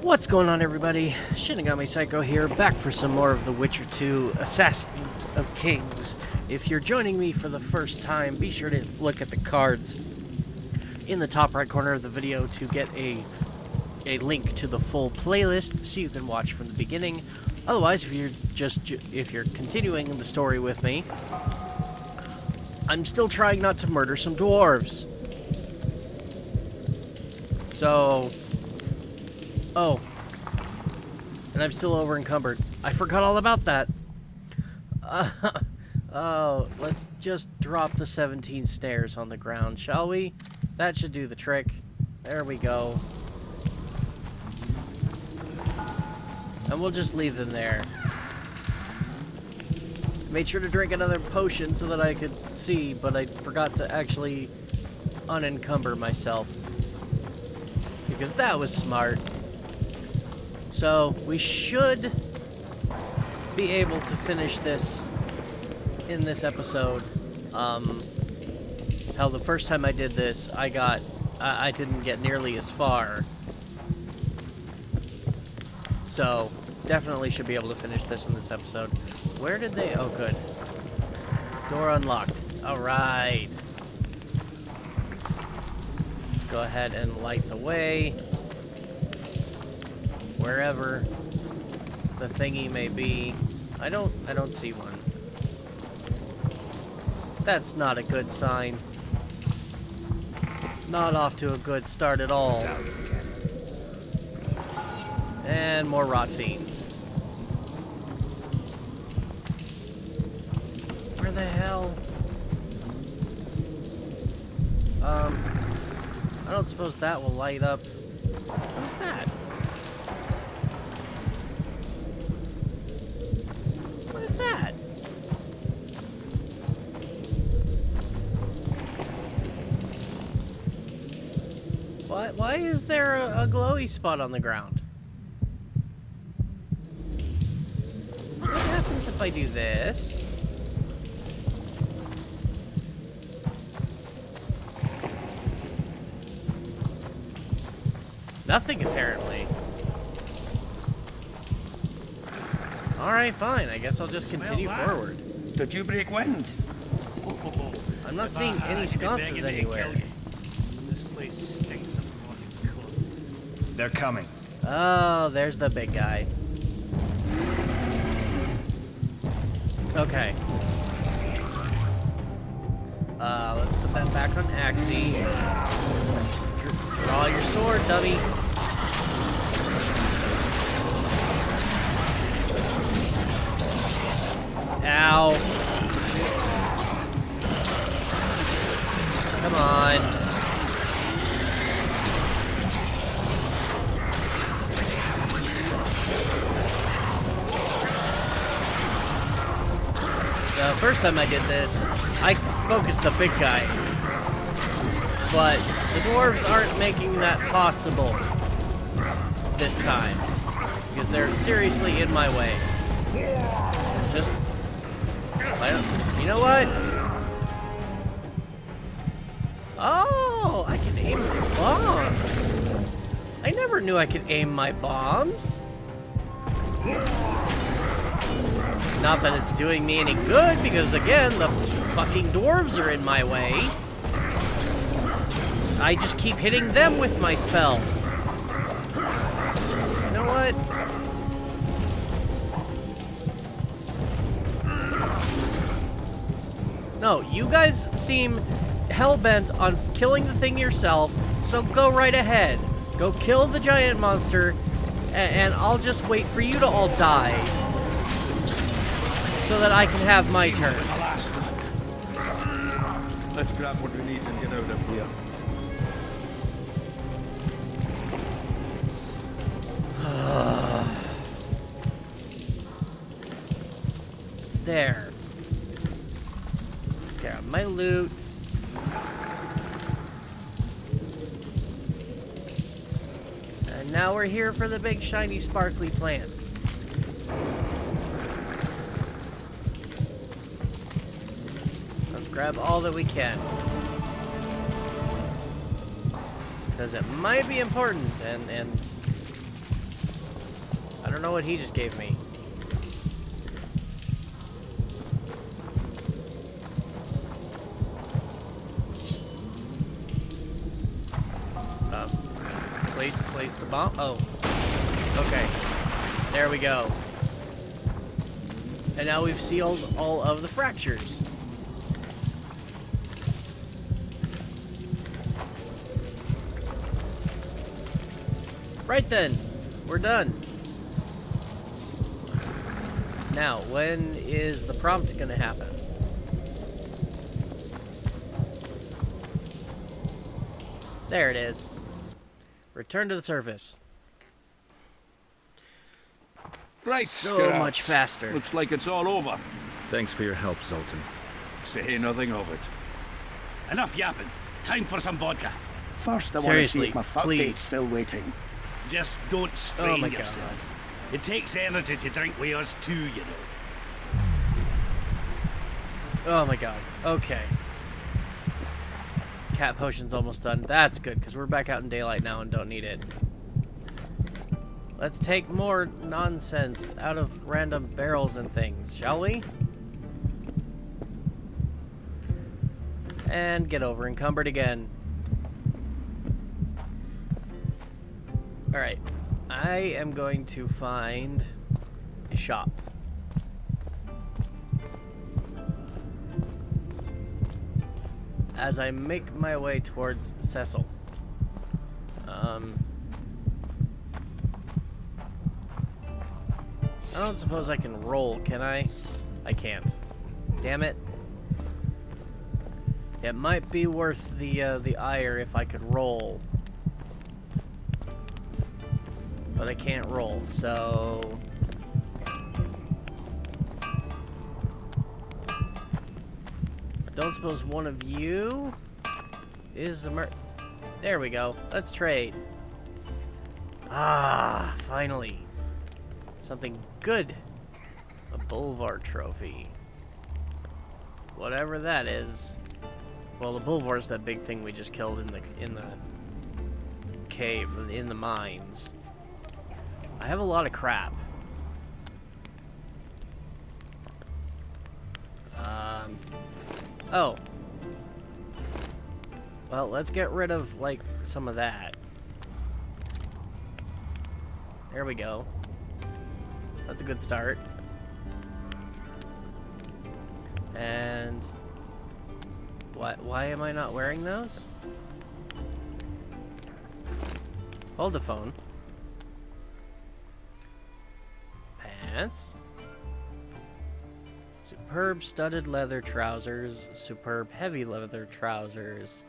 What's going on, everybody? Shinigami Psycho here, back for some more of The Witcher 2 Assassins of Kings. If you're joining me for the first time, be sure to look at the cards in the top right corner of the video to get a link to the full playlist so you can watch from the beginning. Otherwise, if you're continuing the story with me, I'm still trying not to murder some dwarves. So... Oh. And I'm still over encumbered. I forgot all about that. Oh, let's just drop the 17 stairs on the ground, shall we? That should do the trick. There we go. And we'll just leave them there. Made sure to drink another potion so that I could see, but I forgot to actually unencumber myself. Because that was smart. So, we should be able to finish this in this episode. Hell, the first time I did this, I didn't get nearly as far. So, definitely should be able to finish this in this episode. Where did they... Oh, good. Door unlocked. Alright. Let's go ahead and light the way. Wherever the thingy may be. I don't see one. That's not a good sign. Not off to a good start at all. And more rot fiends. Where the hell? I don't suppose that will light up. What's that? What is that? Why is there a glowy spot on the ground? What happens if I do this? Nothing, apparently. Alright, fine. I guess I'll just continue forward. Did you break wind? I'm not seeing any sconces anywhere. This place stinks of rotten cook. They're coming. Oh, there's the big guy. Okay. Let's put that back on Axie. Draw your sword, dummy. Ow. Come on. The first time I did this, I focused the big guy. But the dwarves aren't making that possible this time. Because they're seriously in my way. Just... You know what? Oh, I can aim my bombs. I never knew I could aim my bombs. Not that it's doing me any good, because again, the fucking dwarves are in my way. I just keep hitting them with my spells. You know what? No, you guys seem hell-bent on killing the thing yourself, so go right ahead. Go kill the giant monster, and I'll just wait for you to all die. So that I can have my turn. Let's grab what we need and get out of here. There. Grab my loot. And now we're here for the big shiny sparkly plant. Let's grab all that we can. Because it might be important, and don't know what he just gave me. Place the bomb. Oh. Okay. There we go. And now we've sealed all of the fractures. Right then. We're done. Now, when is the prompt gonna happen? There it is. Return to the surface. Right, So Scrap. much faster. Looks like it's all over. Thanks for your help, Zoltan. Say nothing of it. Enough yapping. Time for some vodka. First, I want to Seriously, see if my fuck please. date's still waiting. Just don't strain my God. yourself. It takes energy to drink with us too, you know. Oh my god. Okay. Cat potion's almost done. That's good, because we're back out in daylight now and don't need it. Let's take more nonsense out of random barrels and things, shall we? And get over encumbered again. Alright. I am going to find a shop. As I make my way towards Cecil. I don't suppose I can roll, can I? I can't. Damn it. It might be worth the ire if I could roll. But I can't roll, so... Don't suppose one of you is a There we go. Let's trade. Ah, finally. Something good. A Bulvar trophy. Whatever that is. Well, the Bulvar's that big thing we just killed in the cave, in the mines. I have a lot of crap. Oh. Well, let's get rid of, like, some of that. There we go. That's a good start. And... Why am I not wearing those? Hold the phone. Pants. Superb studded leather trousers. Superb heavy leather trousers.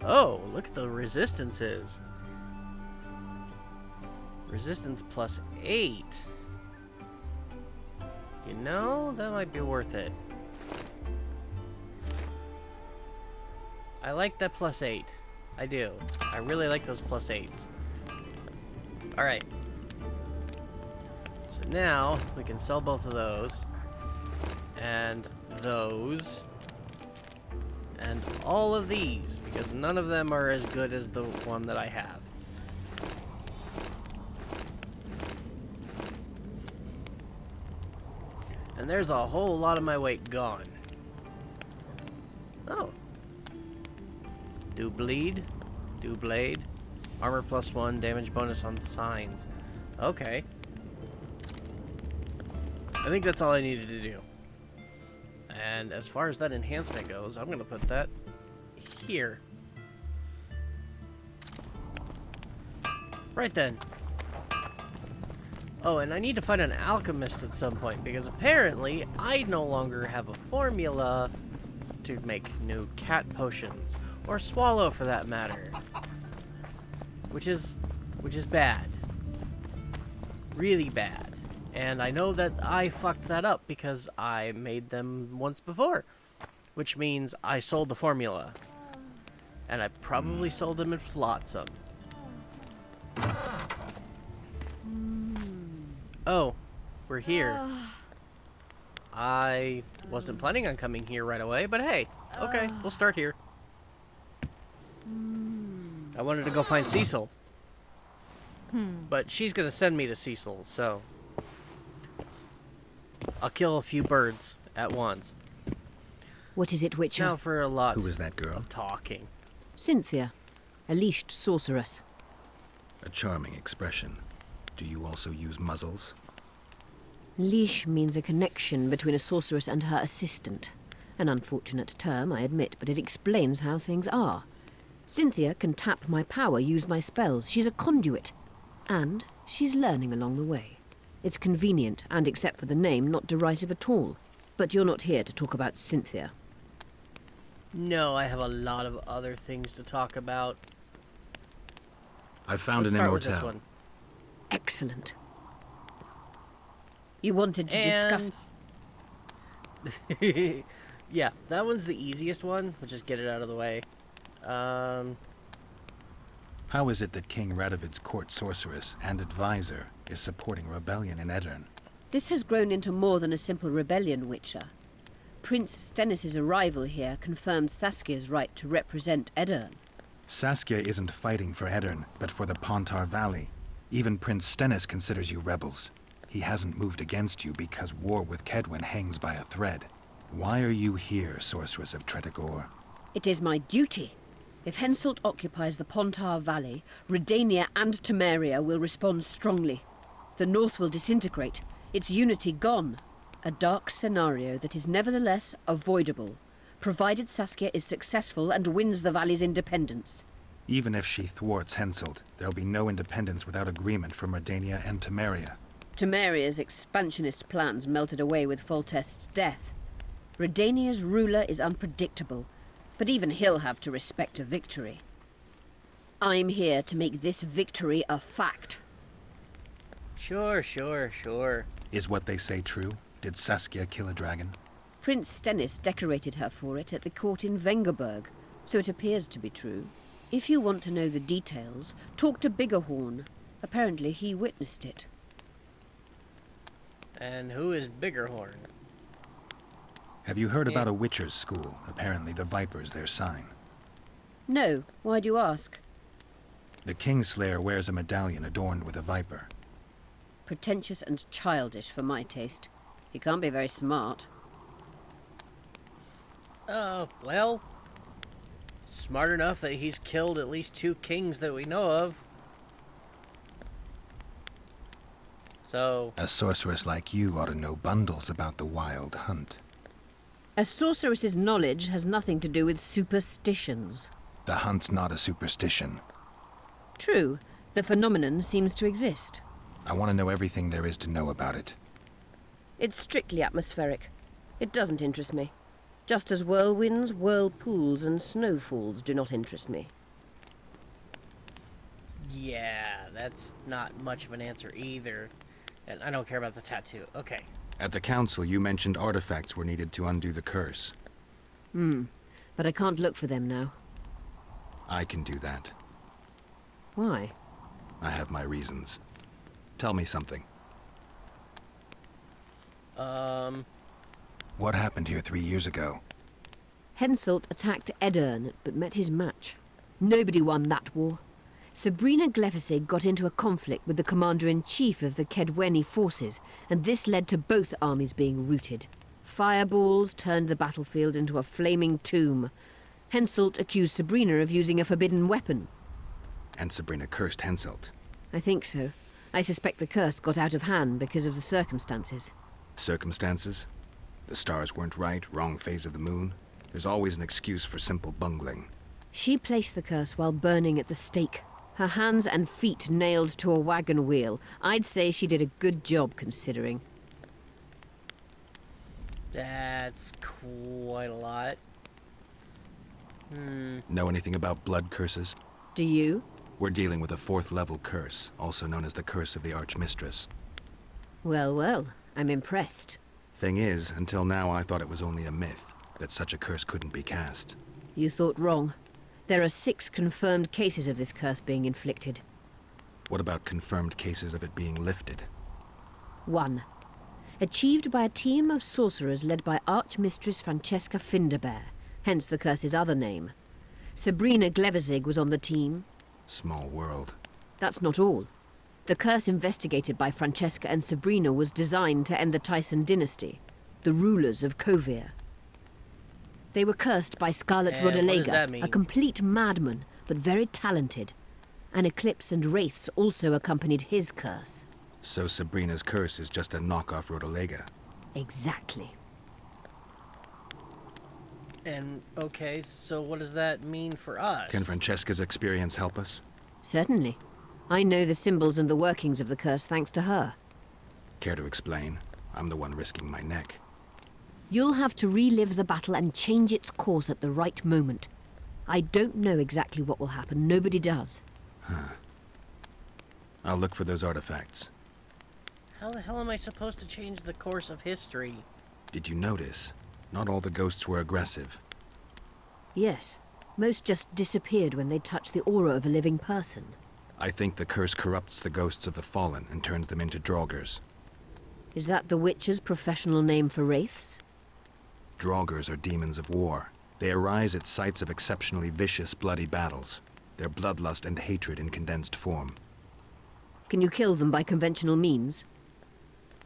Oh, look at the resistances. Resistance +8. You know, that might be worth it. I like that +8. I do. I really like those +8s. Alright. So now, we can sell both of those. And those. And all of these, because none of them are as good as the one that I have. And there's a whole lot of my weight gone. Oh. Do bleed. Do blade. Armor +1, damage bonus on signs. Okay. I think that's all I needed to do. And as far as that enhancement goes, I'm going to put that here. Right then. Oh, and I need to find an alchemist at some point, because apparently I no longer have a formula to make new cat potions, or swallow for that matter. Which is bad. Really bad. And I know that I fucked that up because I made them once before. Which means I sold the formula. And I probably sold them in Flotsam. Oh, we're here. I wasn't planning on coming here right away, but hey, okay, we'll start here. I wanted to go find Cecil. But she's gonna send me to Cecil, so I'll kill a few birds at once. What is it, Witcher? Now for a lot Who is that girl? of talking. Cynthia, a leashed sorceress. A charming expression. Do you also use muzzles? Leash means a connection between a sorceress and her assistant. An unfortunate term, I admit, but it explains how things are. Cynthia can tap my power, use my spells. She's a conduit. And she's learning along the way. It's convenient, and except for the name, not derisive at all. But you're not here to talk about Cynthia. No, I have a lot of other things to talk about. I found Let's an start with this immortelle. one. Excellent. You wanted to discuss... Yeah, that one's the easiest one. We'll just get it out of the way. How is it that King Radovid's court sorceress and advisor is supporting rebellion in Edirn? This has grown into more than a simple rebellion, Witcher. Prince Stennis' arrival here confirmed Saskia's right to represent Edirn. Saskia isn't fighting for Edirn, but for the Pontar Valley. Even Prince Stennis considers you rebels. He hasn't moved against you because war with Kedwen hangs by a thread. Why are you here, Sorceress of Tretogor? It is my duty. If Henselt occupies the Pontar Valley, Redania and Temeria will respond strongly. The North will disintegrate, its unity gone. A dark scenario that is nevertheless avoidable, provided Saskia is successful and wins the Valley's independence. Even if she thwarts Henselt, there'll be no independence without agreement from Redania and Temeria. Temeria's expansionist plans melted away with Foltest's death. Redania's ruler is unpredictable, but even he'll have to respect a victory. I'm here to make this victory a fact. Sure. Is what they say true? Did Saskia kill a dragon? Prince Stennis decorated her for it at the court in Vengerberg, so it appears to be true. If you want to know the details, talk to Biggerhorn. Apparently he witnessed it. And who is Biggerhorn? Have you heard about a Witcher's school? Apparently the Viper's their sign. No, why do you ask? The Kingslayer wears a medallion adorned with a viper. Pretentious and childish for my taste. He can't be very smart. Well, smart enough that he's killed at least 2 kings that we know of. So... A sorceress like you ought to know bundles about the wild hunt. A sorceress's knowledge has nothing to do with superstitions. The hunt's not a superstition. True, the phenomenon seems to exist. I want to know everything there is to know about it. It's strictly atmospheric. It doesn't interest me. Just as whirlwinds, whirlpools, and snowfalls do not interest me. yeah, that's not much of an answer either. And I don't care about the tattoo. Okay. At the council, you mentioned artifacts were needed to undo the curse. But I can't look for them now. I can do that. Why? I have my reasons. Tell me something. What happened here 3 years ago? Henselt attacked Edirn, but met his match. Nobody won that war. Sabrina Glefisig got into a conflict with the commander-in-chief of the Kedweni forces, and this led to both armies being routed. Fireballs turned the battlefield into a flaming tomb. Henselt accused Sabrina of using a forbidden weapon. And Sabrina cursed Henselt. I think so. I suspect the curse got out of hand because of the circumstances. Circumstances? The stars weren't right, wrong phase of the moon. There's always an excuse for simple bungling. She placed the curse while burning at the stake. Her hands and feet nailed to a wagon wheel. I'd say she did a good job, considering. That's quite a lot. Know anything about blood curses? Do you? We're dealing with a 4th level curse, also known as the Curse of the Archmistress. Well, I'm impressed. Thing is, until now I thought it was only a myth, that such a curse couldn't be cast. You thought wrong. There are 6 confirmed cases of this curse being inflicted. What about confirmed cases of it being lifted? 1. Achieved by a team of sorcerers led by Archmistress Francesca Finderbear, hence the curse's other name. Sabrina Glevizig was on the team. Small world. That's not all. The curse investigated by Francesca and Sabrina was designed to end the Tyson dynasty, the rulers of Kovir. They were cursed by Scarlet And what does Rodalega, that mean? a complete madman, but very talented. An eclipse and wraiths also accompanied his curse. So Sabrina's curse is just a knockoff Rodalega. Exactly. And, okay, so what does that mean for us? Can Francesca's experience help us? Certainly. I know the symbols and the workings of the curse thanks to her. Care to explain? I'm the one risking my neck. You'll have to relive the battle and change its course at the right moment. I don't know exactly what will happen. Nobody does. I'll look for those artifacts. How the hell am I supposed to change the course of history? Did you notice? Not all the ghosts were aggressive. Yes. Most just disappeared when they touched the aura of a living person. I think the curse corrupts the ghosts of the fallen and turns them into draugrs. Is that the Witcher's professional name for wraiths? Draugrs are demons of war. They arise at sites of exceptionally vicious, bloody battles. Their bloodlust and hatred in condensed form. Can you kill them by conventional means?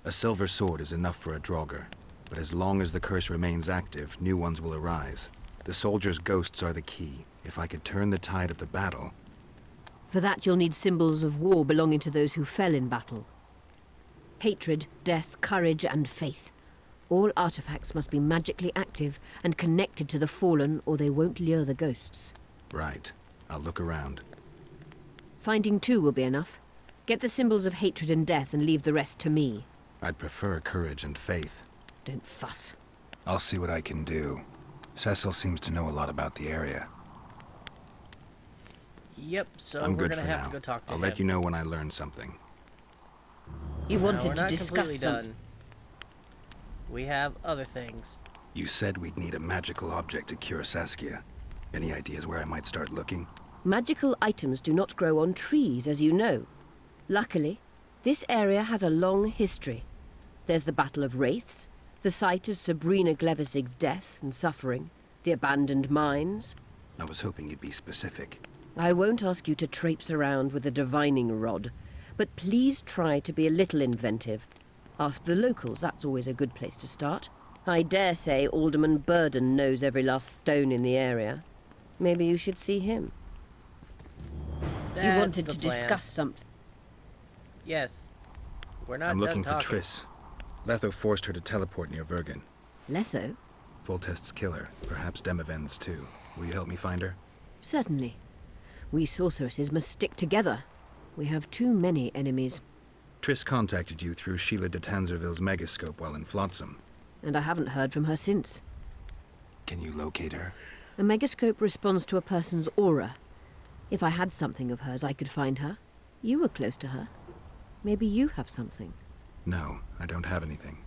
A silver sword is enough for a draugr, but as long as the curse remains active, new ones will arise. The soldiers' ghosts are the key. If I could turn the tide of the battle... For that you'll need symbols of war belonging to those who fell in battle. Hatred, death, courage, and faith. All artifacts must be magically active and connected to the fallen, or they won't lure the ghosts. Right. I'll look around. Finding two will be enough. Get the symbols of hatred and death and leave the rest to me. I'd prefer courage and faith. Don't fuss. I'll see what I can do. Cecil seems to know a lot about the area. Yep, so I'm we're good gonna for have now. to go talk to I'll him. let you know when I learn something. You No, we're wanted to not discuss completely something. done. We have other things. You said we'd need a magical object to cure Saskia. Any ideas where I might start looking? Magical items do not grow on trees, as you know. Luckily, this area has a long history. There's the Battle of Wraiths, the site of Sabrina Glevisig's death and suffering, the abandoned mines. I was hoping you'd be specific. I won't ask you to traipse around with a divining rod, but please try to be a little inventive. Ask the locals, that's always a good place to start. I dare say Alderman Burden knows every last stone in the area. Maybe you should see him. That's You wanted the to plan. discuss something. Yes. We're not I'm done looking for talking. Triss. Letho forced her to teleport near Vergen. Letho? Voltest's killer. Perhaps Demavend's too. Will you help me find her? Certainly. We sorceresses must stick together. We have too many enemies, Triss contacted you through Sheila de Tanzerville's megascope while in Flotsam. and I haven't heard from her since. Can you locate her? A megascope responds to a person's aura. If I had something of hers, I could find her. You were close to her. Maybe you have something. No, I don't have anything.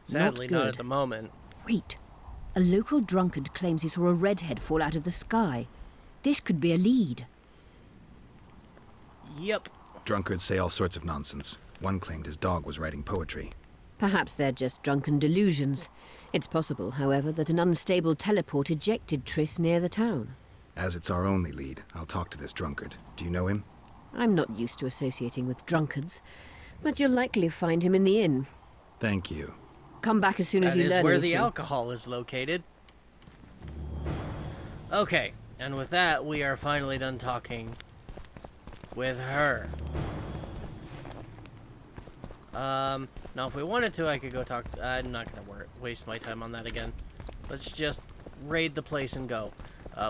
Sadly, not good. at the moment. Wait. A local drunkard claims he saw a redhead fall out of the sky. This could be a lead. Yep. Drunkards say all sorts of nonsense. One claimed his dog was writing poetry. Perhaps they're just drunken delusions. It's possible, however, that an unstable teleport ejected Triss near the town. As it's our only lead, I'll talk to this drunkard. Do you know him? I'm not used to associating with drunkards, but you'll likely find him in the inn. Thank you. Come back as soon as That you is learn where anything. the alcohol is located. Okay, and with that, we are finally done talking with her. Now if we wanted to, I could go talk. I'm not gonna waste my time on that again. Let's just raid the place and go.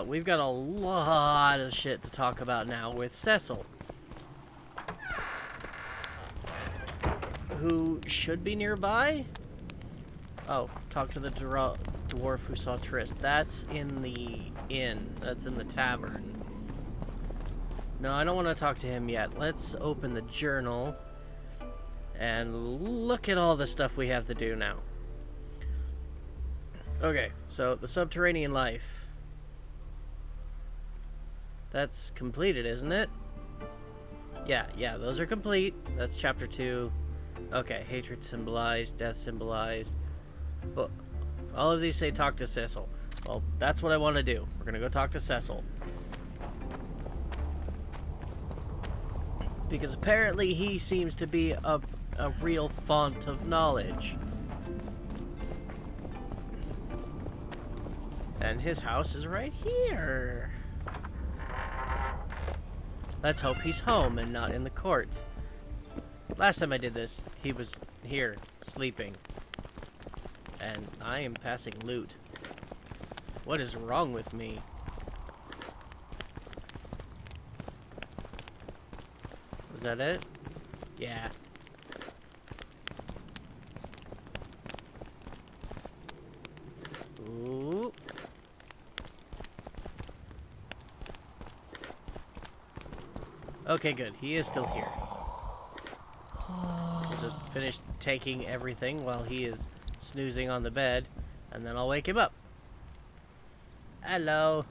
We've got a lot of shit to talk about now with Cecil, who should be nearby. Oh, talk to the dwarf who saw Triss. That's in the inn. That's in the tavern. No, I don't want to talk to him yet. Let's open the journal and look at all the stuff we have to do now. Okay, so the subterranean life. That's completed, isn't it? Yeah, those are complete. That's chapter 2. Okay, hatred symbolized, death symbolized. But all of these say talk to Cecil. Well, that's what I want to do. We're gonna go talk to Cecil. Because apparently he seems to be a real font of knowledge. And his house is right here. Let's hope he's home and not in the court. Last time I did this, he was here, sleeping. And I am passing loot. What is wrong with me? Was that it? Yeah. Ooh. Okay, good. He is still here. I'll just finish taking everything while he is snoozing on the bed, and then I'll wake him up. Hello.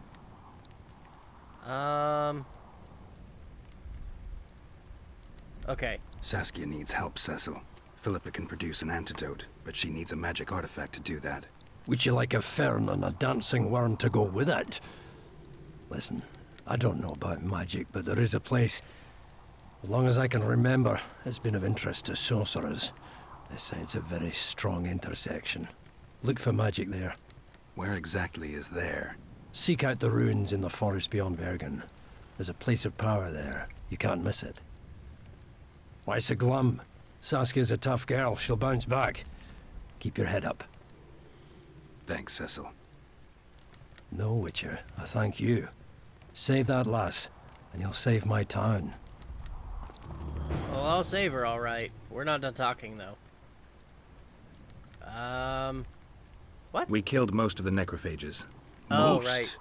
Okay. Saskia needs help, Cecil. Philippa can produce an antidote, but she needs a magic artifact to do that. Would you like a fern and a dancing worm to go with it? Listen, I don't know about magic, but there is a place, as long as I can remember, it's been of interest to sorcerers. They say it's a very strong intersection. Look for magic there. Where exactly is there? Seek out the ruins in the forest beyond Bergen. There's a place of power there. You can't miss it. Why so glum? Saskia's a tough girl. She'll bounce back. Keep your head up. Thanks, Cecil. No, Witcher. I thank you. Save that lass, and you'll save my town. Well, I'll save her, alright. We're not done talking, though. What? We killed most of the necrophages. Oh, Most. right.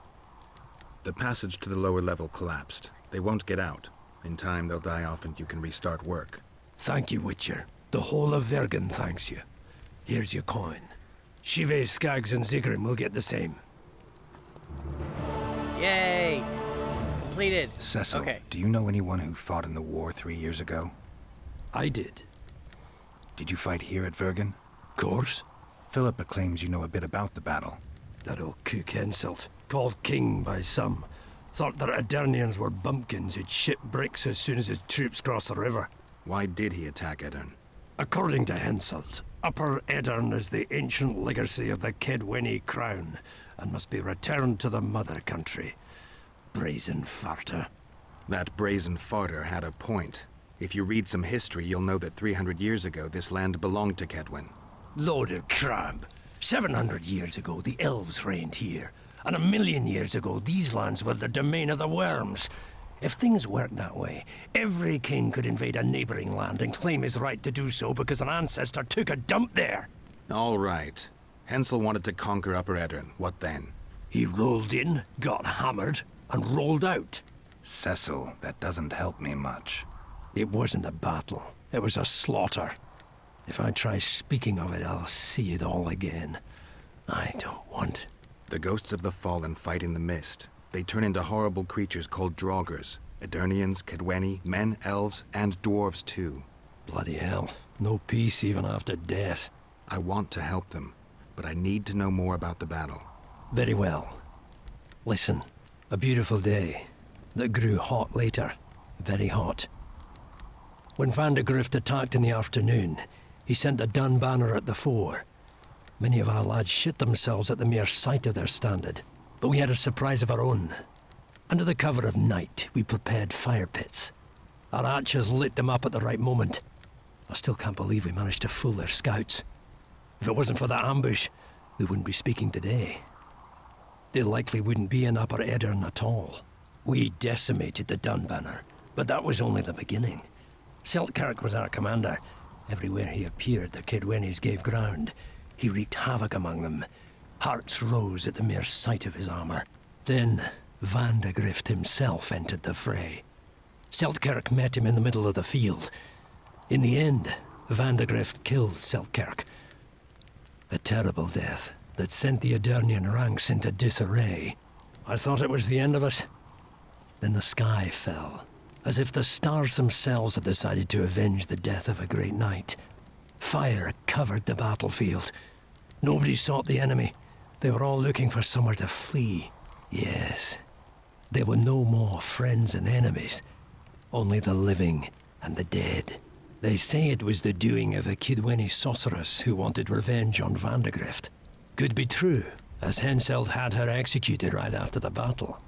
The passage to the lower level collapsed. They won't get out. In time, they'll die off and you can restart work. Thank you, Witcher. The whole of Vergen thanks you. Here's your coin. Shive, Skaggs, and Zigrim will get the same. Yay! Completed. Cecil, Okay. do you know anyone who fought in the war 3 years ago? I did. Did you fight here at Vergen? Course. Philippa claims you know a bit about the battle. That old kook insult, called king by some, thought that Adernians were bumpkins who'd ship bricks as soon as his troops crossed the river. Why did he attack Edirn? According to Henselt, Upper Edirn is the ancient legacy of the Kedweni crown and must be returned to the mother country. Brazen farter. That brazen farter had a point. If you read some history, you'll know that 300 years ago this land belonged to Kedwen. Load of crab. 700 years ago, the elves reigned here. And 1,000,000 years ago, these lands were the domain of the worms. If things worked that way, every king could invade a neighboring land and claim his right to do so because an ancestor took a dump there. All right. Hensel wanted to conquer Upper Edirn. What then? He rolled in, got hammered, and rolled out. Cecil, that doesn't help me much. It wasn't a battle. It was a slaughter. If I try speaking of it, I'll see it all again. I don't want... The ghosts of the fallen fight in the mist. They turn into horrible creatures called Draugrs. Edirnians, Kedweni, men, elves, and dwarves too. Bloody hell. No peace even after death. I want to help them, but I need to know more about the battle. Very well. Listen, a beautiful day that grew hot later. Very hot. When Van de Grift attacked in the afternoon, he sent a dun banner at the fore. Many of our lads shit themselves at the mere sight of their standard, but we had a surprise of our own. Under the cover of night, we prepared fire pits. Our archers lit them up at the right moment. I still can't believe we managed to fool their scouts. If it wasn't for that ambush, we wouldn't be speaking today. They likely wouldn't be in Upper Edirn at all. We decimated the Dun banner, but that was only the beginning. Seltkirk was our commander. Everywhere he appeared, the Kedwenis gave ground. He wreaked havoc among them. Hearts rose at the mere sight of his armor. Then, Van de Grift himself entered the fray. Seltkirk met him in the middle of the field. In the end, Van de Grift killed Seltkirk. A terrible death that sent the Adernian ranks into disarray. I thought it was the end of us. Then the sky fell, as if the stars themselves had decided to avenge the death of a great knight. Fire covered the battlefield. Nobody sought the enemy. They were all looking for somewhere to flee. Yes, there were no more friends and enemies, only the living and the dead. They say it was the doing of a Kidweni sorceress who wanted revenge on Vandegrift. Could be true, as Henselt had her executed right after the battle.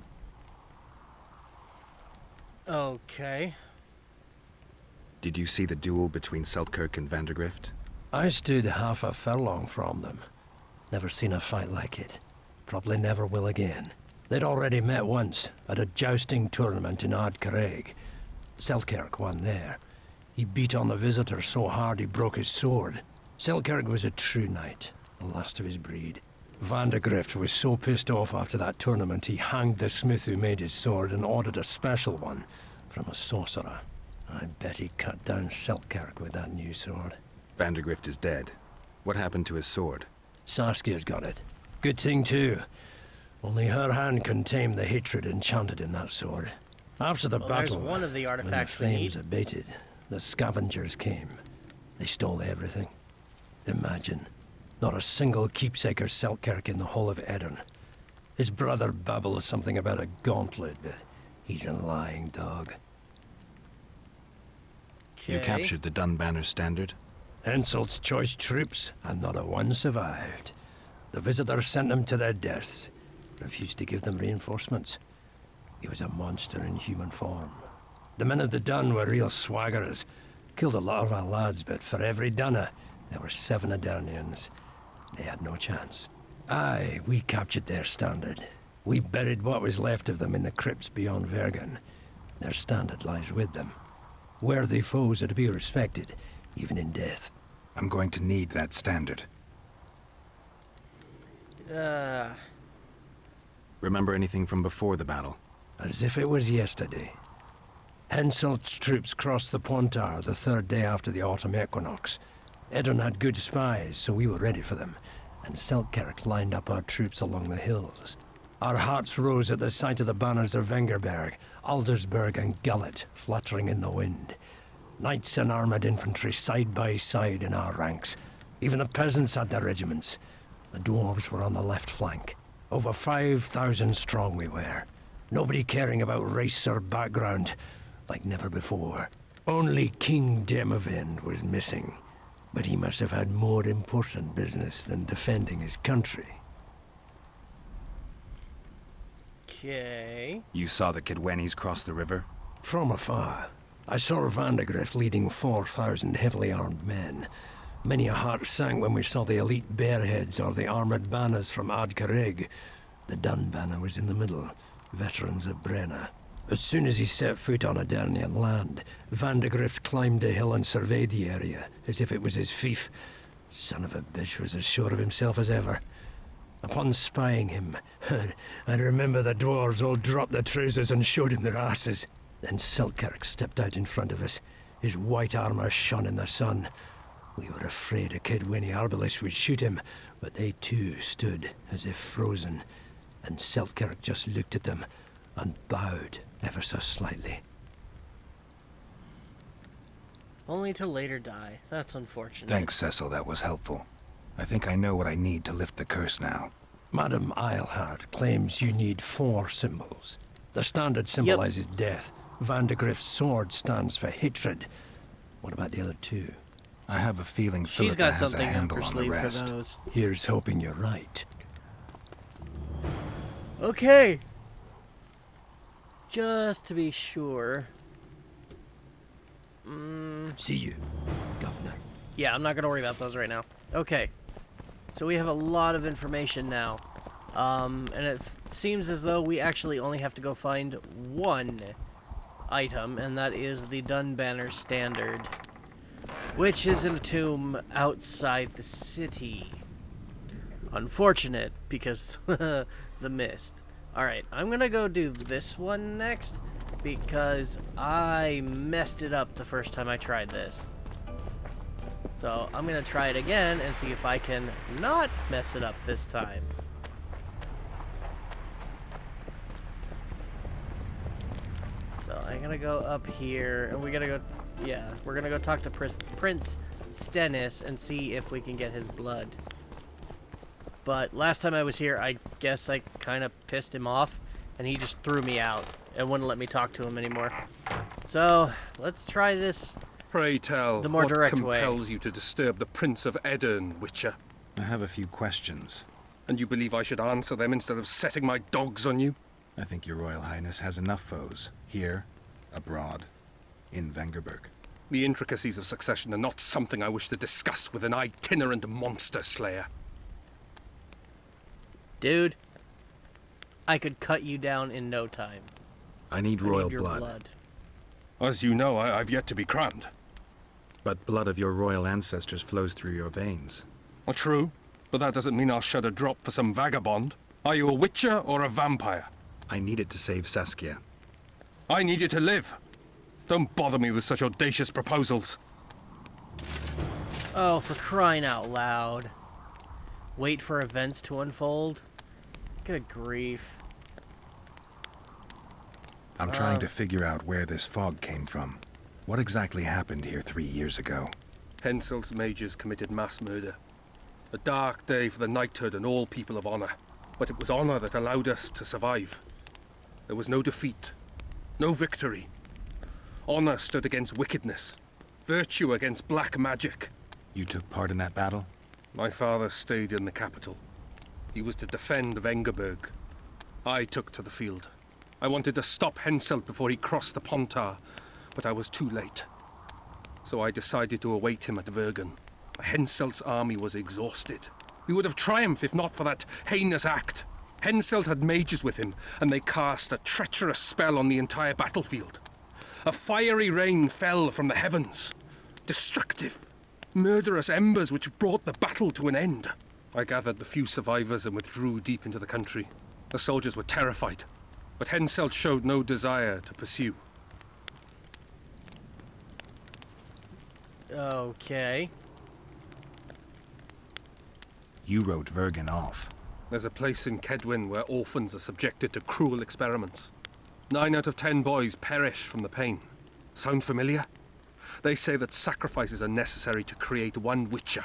Okay. Did you see the duel between Seltkirk and Vandergrift? I stood half a furlong from them. Never seen a fight like it. Probably never will again. They'd already met once, at a jousting tournament in Ardcarreg. Selkirk won there. He beat on the visitor so hard he broke his sword. Selkirk was a true knight, the last of his breed. Vandegrift was so pissed off after that tournament he hanged the smith who made his sword and ordered a special one from a sorcerer. I bet he cut down Selkirk with that new sword. Vandergrift is dead. What happened to his sword? Saskia's got it. Good thing too. Only her hand can tame the hatred enchanted in that sword. After the Well, battle, there's one of the when the artifacts we flames need. abated, the scavengers came. They stole everything. Imagine, not a single keepsake or Selkirk in the whole of Edirn. His brother babbles something about a gauntlet, but he's a lying dog. You Okay. captured the Dunbanner standard? Henselt's choice troops, and not a one survived. The visitors sent them to their deaths, refused to give them reinforcements. He was a monster in human form. The men of the Dun were real swaggerers. Killed a lot of our lads, but for every Dunner, there were 7 Adarnians. They had no chance. Aye, we captured their standard. We buried what was left of them in the crypts beyond Vergen. Their standard lies with them. Worthy foes are to be respected, even in death. I'm going to need that standard. Remember anything from before the battle? As if it was yesterday. Henselt's troops crossed the Pontar the 3rd day after the autumn equinox. Edirn had good spies, so we were ready for them, and Selkirk lined up our troops along the hills. Our hearts rose at the sight of the banners of Vengerberg, Aldersberg and Gullet fluttering in the wind. Knights and armoured infantry side by side in our ranks. Even the peasants had their regiments. The dwarves were on the left flank. Over 5,000 strong we were. Nobody caring about race or background, like never before. Only King Demavend was missing, but he must have had more important business than defending his country. Okay. You saw the Kidwenis cross the river? From afar, I saw Vandegrift leading 4,000 heavily armed men. Many a heart sank when we saw the elite bearheads or the armoured banners from Ardcarreg. The Dun banner was in the middle, veterans of Brenna. As soon as he set foot on Adarnian land, Vandegrift climbed a hill and surveyed the area, as if it was his fief. Son of a bitch was as sure of himself as ever. Upon spying him, I remember the dwarves all dropped their trousers and showed him their asses. Then Selkirk stepped out in front of us. His white armour shone in the sun. We were afraid a Kidweni arbalist would shoot him, but they too stood as if frozen, and Selkirk just looked at them and bowed ever so slightly. Only to later die. That's unfortunate. Thanks, Cecil, that was helpful. I think I know what I need to lift the curse now. Madame Eilhart claims you need 4 symbols. The standard symbolizes death. Vandegrift's sword stands for hatred. What about the other 2? I have a feeling She's Philippa got has a something up handle her on the sleeve for rest. those. Here's hoping you're right. Okay. Just to be sure. See you, Governor. Yeah, I'm not going to worry about those right now. Okay. So we have a lot of information now. And it seems as though we actually only have to go find one item, and that is the Dunbanner Standard, which is in a tomb outside the city. Unfortunate, because the mist. Alright, I'm gonna go do this one next, because I messed it up the first time I tried this. So I'm gonna try it again and see if I can not mess it up this time. So I'm gonna go up here, and we gotta go, yeah, we're gonna go talk to Prince Stennis and see if we can get his blood. But last time I was here, I guess I kind of pissed him off, and he just threw me out and wouldn't let me talk to him anymore. So, let's try this. Pray tell, The more what direct way. compels you to disturb the Prince of Edern, Witcher? I have a few questions. And you believe I should answer them instead of setting my dogs on you? I think your Royal Highness has enough foes, here, abroad, in Vengerberg. The intricacies of succession are not something I wish to discuss with an itinerant monster slayer. Dude, I could cut you down in no time. I need I royal need your blood, As you know, I've yet to be crowned. but blood of your royal ancestors flows through your veins. Well, true, but that doesn't mean I'll shed a drop for some vagabond. Are you a witcher or a vampire? I need it to save Saskia. I need you to live. Don't bother me with such audacious proposals. Oh, for crying out loud. Wait for events to unfold? Good grief. I'm trying to figure out where this fog came from. What exactly happened here 3 years ago? Henselt's mages committed mass murder. A dark day for the knighthood and all people of honor. But it was honor that allowed us to survive. There was no defeat, no victory. Honor stood against wickedness, virtue against black magic. You took part in that battle? My father stayed in the capital. He was to defend Vengerberg. I took to the field. I wanted to stop Henselt before he crossed the Pontar, but I was too late. So I decided to await him at Vergen. Henselt's army was exhausted. We would have triumphed if not for that heinous act. Henselt had mages with him, and they cast a treacherous spell on the entire battlefield. A fiery rain fell from the heavens. Destructive, murderous embers which brought the battle to an end. I gathered the few survivors and withdrew deep into the country. The soldiers were terrified, but Henselt showed no desire to pursue. Okay. You wrote Vergen off. There's a place in Kedwin where orphans are subjected to cruel experiments. 9 out of 10 boys perish from the pain. Sound familiar? They say that sacrifices are necessary to create one witcher.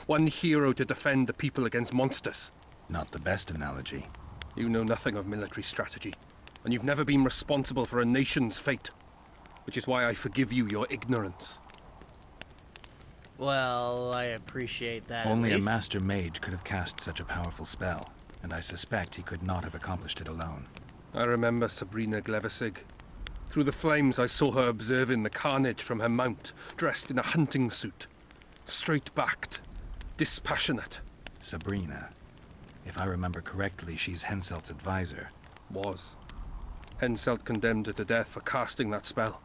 One hero to defend the people against monsters. Not the best analogy. You know nothing of military strategy, and you've never been responsible for a nation's fate. Which is why I forgive you your ignorance. Well, I appreciate that. Only at a least. master mage could have cast such a powerful spell, and I suspect he could not have accomplished it alone. I remember Sabrina Glevesig. Through the flames I saw her observing the carnage from her mount, dressed in a hunting suit. Straight-backed, dispassionate. Sabrina. If I remember correctly, she's Henselt's advisor. Was. Henselt condemned her to death for casting that spell.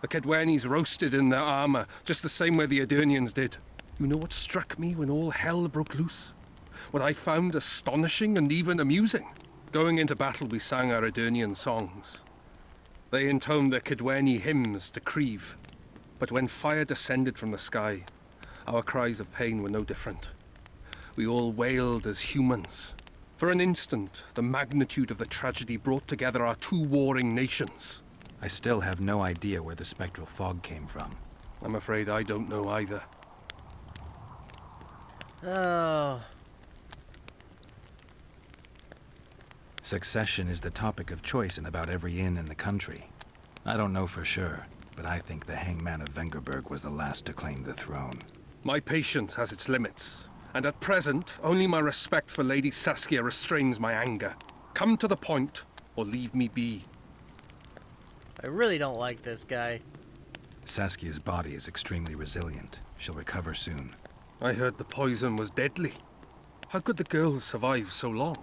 The Kedwenis roasted in their armor, just the same way the Edirnians did. You know what struck me when all hell broke loose? What I found astonishing and even amusing? Going into battle, we sang our Edirnian songs. They intoned their Kedweni hymns to Creve. But when fire descended from the sky, our cries of pain were no different. We all wailed as humans. For an instant, the magnitude of the tragedy brought together our two warring nations. I still have no idea where the spectral fog came from. I'm afraid I don't know either. Oh. Succession is the topic of choice in about every inn in the country. I don't know for sure, but I think the hangman of Vengerberg was the last to claim the throne. My patience has its limits, and at present, only my respect for Lady Saskia restrains my anger. Come to the point, or leave me be. I really don't like this guy. Saskia's body is extremely resilient. She'll recover soon. I heard the poison was deadly. How could the girls survive so long?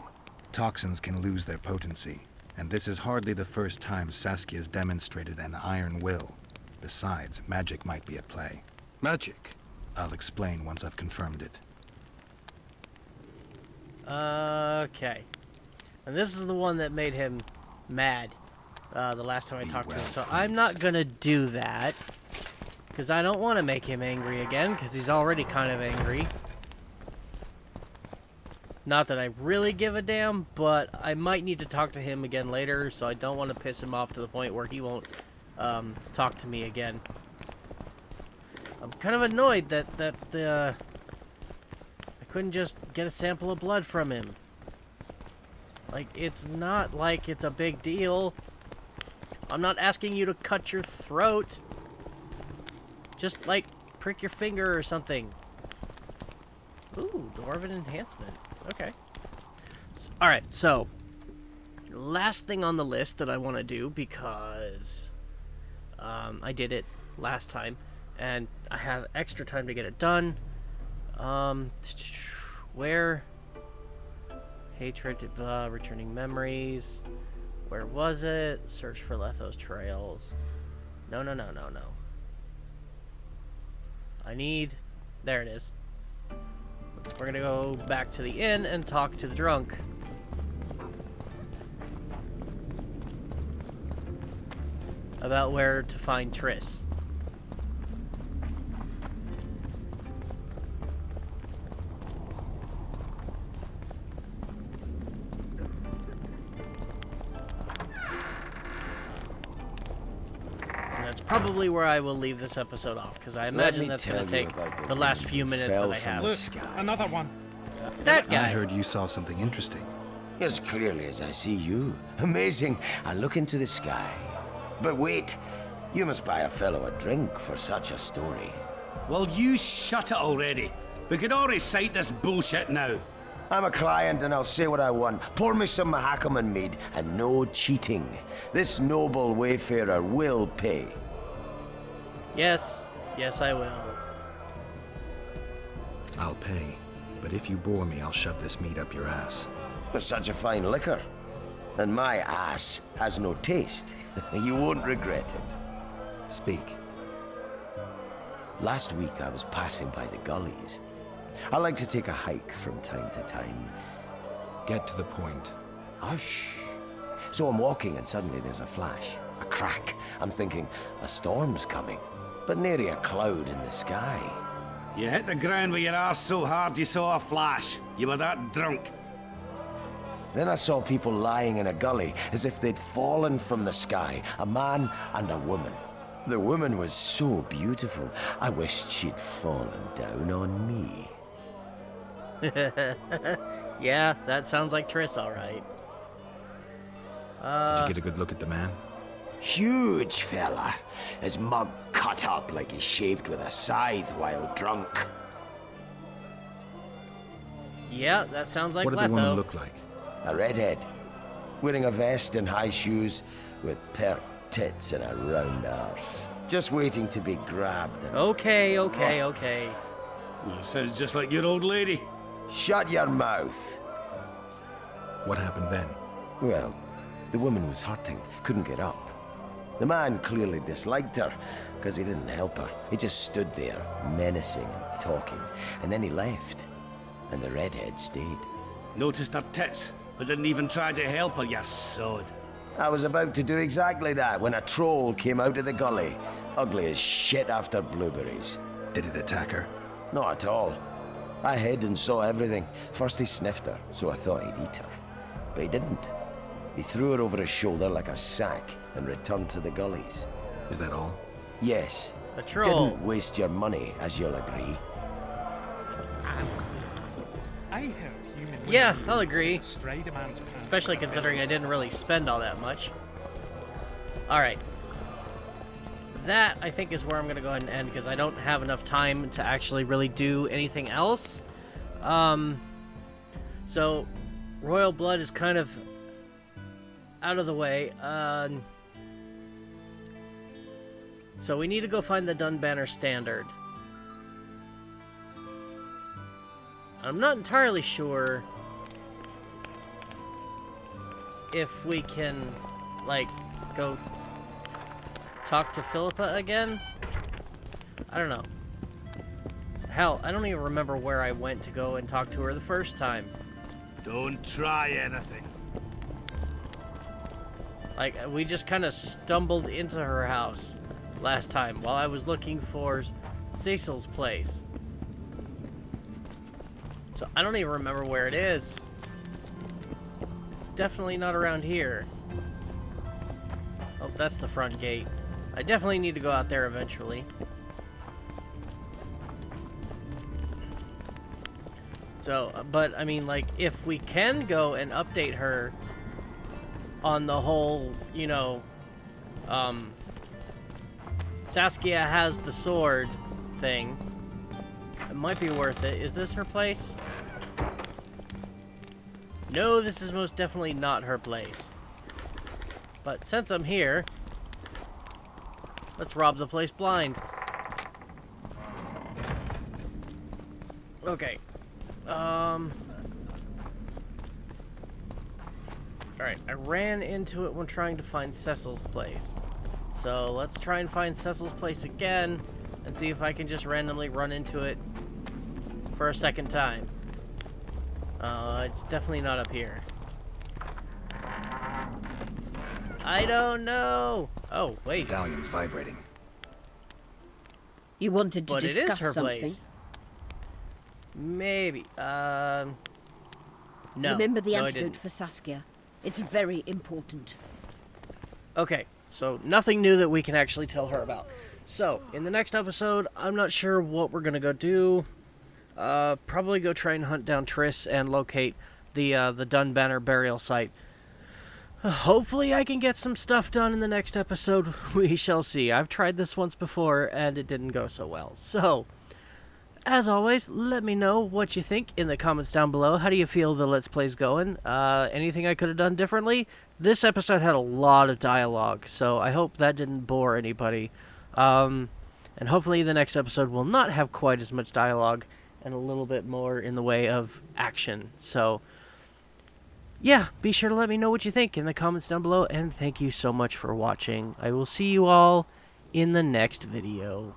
Toxins can lose their potency, and this is hardly the first time Saskia's demonstrated an iron will. Besides, magic might be at play. Magic? I'll explain once I've confirmed it. Okay. And this is the one that made him mad the last time I Be talked to him. well, So Prince. I'm not gonna do that. Because I don't want to make him angry again, because he's already kind of angry. Not that I really give a damn, but I might need to talk to him again later, so I don't want to piss him off to the point where he won't talk to me again. I'm kind of annoyed that I couldn't just get a sample of blood from him. Like, it's not like it's a big deal. I'm not asking you to cut your throat. Just, like, prick your finger or something. Ooh, Dwarven enhancement. Okay. Alright, so last thing on the list that I want to do, because I did it last time, and I have extra time to get it done. Where? Hatred, returning memories. Where was it? Search for Letho's trails. No. I need... There it is. We're gonna go back to the inn and talk to the drunk. About where to find Triss. And that's probably where I will leave this episode off, because I imagine that's going to take the last few minutes that I have. Look, Another one. That I guy. heard you saw something interesting. as clearly as I see you. Amazing. I look into the sky. But wait, you must buy a fellow a drink for such a story. Well, you shut it already. We could all recite this bullshit now. I'm a client and I'll say what I want. Pour me some Mahakaman mead and no cheating. This noble wayfarer will pay. Yes, I will. I'll pay. But if you bore me, I'll shove this meat up your ass. With such a fine liquor. And my ass has no taste. You won't regret it. Speak. Last week I was passing by the gullies. I like to take a hike from time to time. Get to the point. Hush. So I'm walking and suddenly there's a flash, a crack. I'm thinking, a storm's coming. But nary a cloud in the sky. You hit the ground with your arse so hard you saw a flash. You were that drunk. Then I saw people lying in a gully as if they'd fallen from the sky, a man and a woman. The woman was so beautiful, I wished she'd fallen down on me. Yeah, that sounds like Triss, alright. Did you get a good look at the man? Huge fella. His mug cut up like he shaved with a scythe while drunk. Yeah, that sounds like What did Letho. the woman look like? A redhead, wearing a vest and high shoes with pert tits and a round arse. Just waiting to be grabbed and... Okay. Well, sounds just like your old lady. Shut your mouth. What happened then? Well, the woman was hurting, couldn't get up. The man clearly disliked her, because he didn't help her. He just stood there, menacing and talking, and then he left. And the redhead stayed. Noticed her tits, but didn't even try to help her, you sod. I was about to do exactly that when a troll came out of the gully, ugly as shit after blueberries. Did it attack her? Not at all. I hid and saw everything. First he sniffed her, so I thought he'd eat her. But he didn't. He threw her over his shoulder like a sack and returned to the gullies. Is that all? Yes. A troll. Didn't waste your money, as you'll agree. I heard human Yeah, women I'll use agree. stray man's pants Especially for considering I bells. didn't really spend all that much. Alright. That, I think, is where I'm going to go ahead and end, because I don't have enough time to actually really do anything else. So, Royal Blood is kind of out of the way. So we need to go find the Dunbanner Standard. I'm not entirely sure if we can, like, go talk to Philippa again. I don't know. Hell, I don't even remember where I went to go and talk to her the first time. Don't try anything. Like, we just kind of stumbled into her house last time while I was looking for Cecil's place. So I don't even remember where it is. It's definitely not around here. Oh, that's the front gate. I definitely need to go out there eventually. So, but I mean, like, if we can go and update her on the whole, you know, Saskia has the sword thing. It might be worth it. Is this her place? No, this is most definitely not her place. But since I'm here, let's rob the place blind. Okay. Alright, I ran into it when trying to find Cecil's place. So let's try and find Cecil's place again and see if I can just randomly run into it for a second time. It's definitely not up here. I don't know. Oh, wait. Medallion's vibrating. You wanted to But it discuss is her something. place. Maybe. No. Remember the No, I antidote didn't. for Saskia. It's very important. Okay, so nothing new that we can actually tell her about. So, in the next episode, I'm not sure what we're gonna go do. Probably go try and hunt down Triss and locate the Dunbanner burial site. Hopefully I can get some stuff done in the next episode. We shall see. I've tried this once before, and it didn't go so well. So, as always, let me know what you think in the comments down below. How do you feel the Let's Play's going? Anything I could have done differently? This episode had a lot of dialogue, so I hope that didn't bore anybody. And hopefully the next episode will not have quite as much dialogue and a little bit more in the way of action. So, yeah, be sure to let me know what you think in the comments down below, and thank you so much for watching. I will see you all in the next video.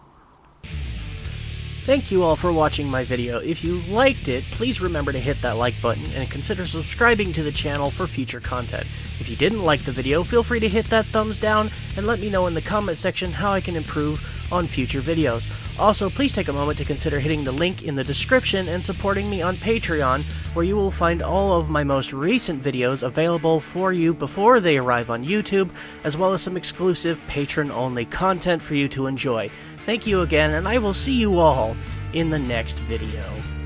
Thank you all for watching my video. If you liked it, please remember to hit that like button and consider subscribing to the channel for future content. If you didn't like the video, feel free to hit that thumbs down and let me know in the comment section how I can improve on future videos. Also, please take a moment to consider hitting the link in the description and supporting me on Patreon, where you will find all of my most recent videos available for you before they arrive on YouTube, as well as some exclusive patron-only content for you to enjoy. Thank you again, and I will see you all in the next video.